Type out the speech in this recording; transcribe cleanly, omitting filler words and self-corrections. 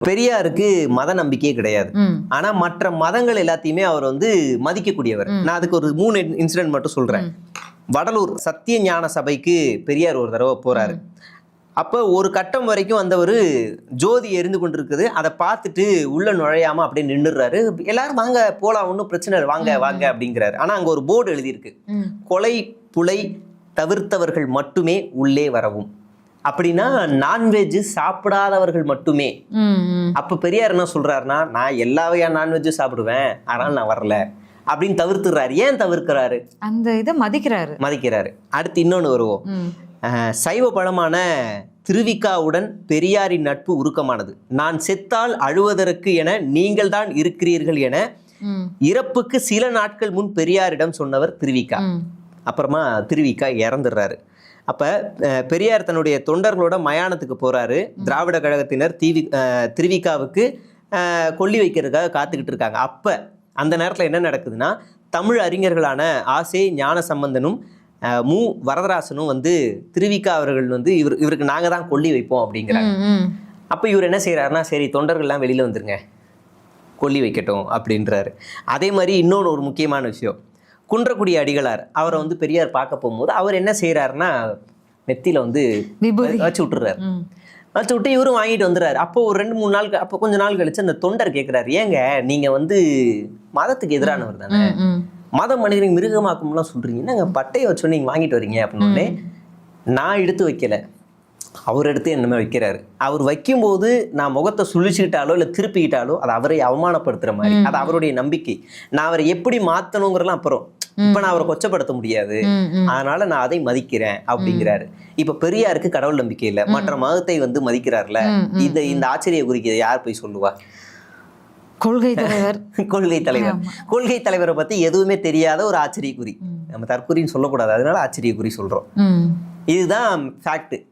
பெரியாருக்கு மத நம்பிக்கையே கிடையாது. ஆனா மற்ற மதங்கள் எல்லாத்தையுமே அவர் வந்து மதிக்கக்கூடியவர். நான் அதுக்கு ஒரு 3 இன்சிடென்ட் மட்டும் சொல்றேன். வடலூர் சத்திய ஞான சபைக்கு பெரியார் ஒரு தடவை போறாரு. அப்போ ஒரு கட்டம் வரைக்கும் வந்தவர் ஜோதி எரிந்து கொண்டிருக்குது. அதை பார்த்துட்டு உள்ள நுழையாம அப்படியே நின்றுறாரு. எல்லாரும் வாங்க போலாம், ஒன்றும் பிரச்சனை இல்லை, வாங்க வாங்க அப்படிங்கிறாரு. ஆனா அங்க ஒரு போர்டு எழுதியிருக்கு, கொலை புலை தவிர்த்தவர்கள் மட்டுமே உள்ளே வரவும். அப்படின்னா நான்வெஜ் சாப்பிடாதவர்கள் மட்டுமே. அப்ப பெரியார் என்ன சொல்றாருன்னா, நான் எல்லா வகையான நான்வெஜ்ஜும் சாப்பிடுவேன், ஆனால் நான் வரல அப்படின்னு தவிர்த்துறாரு. ஏன் தவிர்க்கிறாரு? அந்த இதை மதிக்கிறாரு. அடுத்து இன்னொன்னு வருவோம். சைவ பழமான திருவிக்காவுடன் பெரியாரின் நட்பு உருக்கமானது. நான் செத்தால் அழுவதற்கு என நீங்கள் தான் இருக்கிறீர்கள் என இறப்புக்கு சில நாட்கள் முன் பெரியாரிடம் சொன்னவர் திருவிக்கா. அப்புறமா திருவிக்கா இறந்துடுறாரு. அப்ப பெரியார் தன்னுடைய தொண்டர்களோட மயானத்துக்கு போறாரு. திராவிட கழகத்தினர் திருவிக்காவுக்கு கொல்லி வைக்கிறதுக்காக காத்துக்கிட்டு இருக்காங்க. அப்ப அந்த நேரத்துல என்ன நடக்குதுன்னா, தமிழ் அறிஞர்களான ஆசே ஞான சம்பந்தனும் மு வரதராசனும் வந்து திருவிக்கா அவர்கள் வந்து இவருக்கு நாங்க தான் கொல்லி வைப்போம் அப்படிங்கிறாங்க. அப்ப இவர் என்ன செய்யறாருன்னா, சரி தொண்டர்கள்லாம் வெளியில வந்துருங்க, கொல்லி வைக்கட்டும் அப்படின்றாரு. அதே மாதிரி இன்னொன்று ஒரு முக்கியமான விஷயம், குன்றக்குடி அடிகளார் அவரை வந்து பெரியார் பார்க்க போகும்போது அவர் என்ன செய்யறாருன்னா, நெத்தியில வந்து வச்சு விட்டுறாரு. வச்சு விட்டு இவரும் வாங்கிட்டு வந்துடுறாரு. அப்போ ஒரு 2-3 நாள், அப்போ கொஞ்ச நாள் கழிச்சு அந்த தொண்டர் கேட்கிறாரு, ஏங்க நீங்க வந்து மதத்துக்கு எதிரானவர் தானே, மதம் மனிதனுக்கு மிருகமாக்கும்லாம் சொல்றீங்க, நாங்க பட்டையை வச்சோன்னு நீங்க வாங்கிட்டு வரீங்க அப்படின்னு. நான் எடுத்து வைக்கல, அவர் எடுத்து என்னமே வைக்கிறாரு. அவர் வைக்கும்போது நான் முகத்தை சுழிச்சுக்கிட்டாலோ இல்லை திருப்பிக்கிட்டாலோ அது அவரை அவமானப்படுத்துற மாதிரி, அது அவருடைய நம்பிக்கை. நான் அவரை எப்படி மாத்தணுங்கிறலாம் அப்புறம், இப்ப நான் அவரை கொச்சப்படுத்த முடியாது, அதனால நான் அதை மதிக்கிறேன் அப்படிங்கிறாரு. இப்ப பெரியாருக்கு கடவுள் நம்பிக்கை இல்லை, மற்ற மதத்தை வந்து மதிக்கிறார்ல, இந்த ஆச்சரிய குறிக்க யார் போய் சொல்லுவா? கொள்கை தலைவரை பத்தி எதுவுமே தெரியாத ஒரு ஆச்சரிய குறி. நம்ம தற்குறின்னு சொல்லக்கூடாது, அதனால ஆச்சரிய குறி சொல்றோம். இதுதான் ஃபேக்ட்.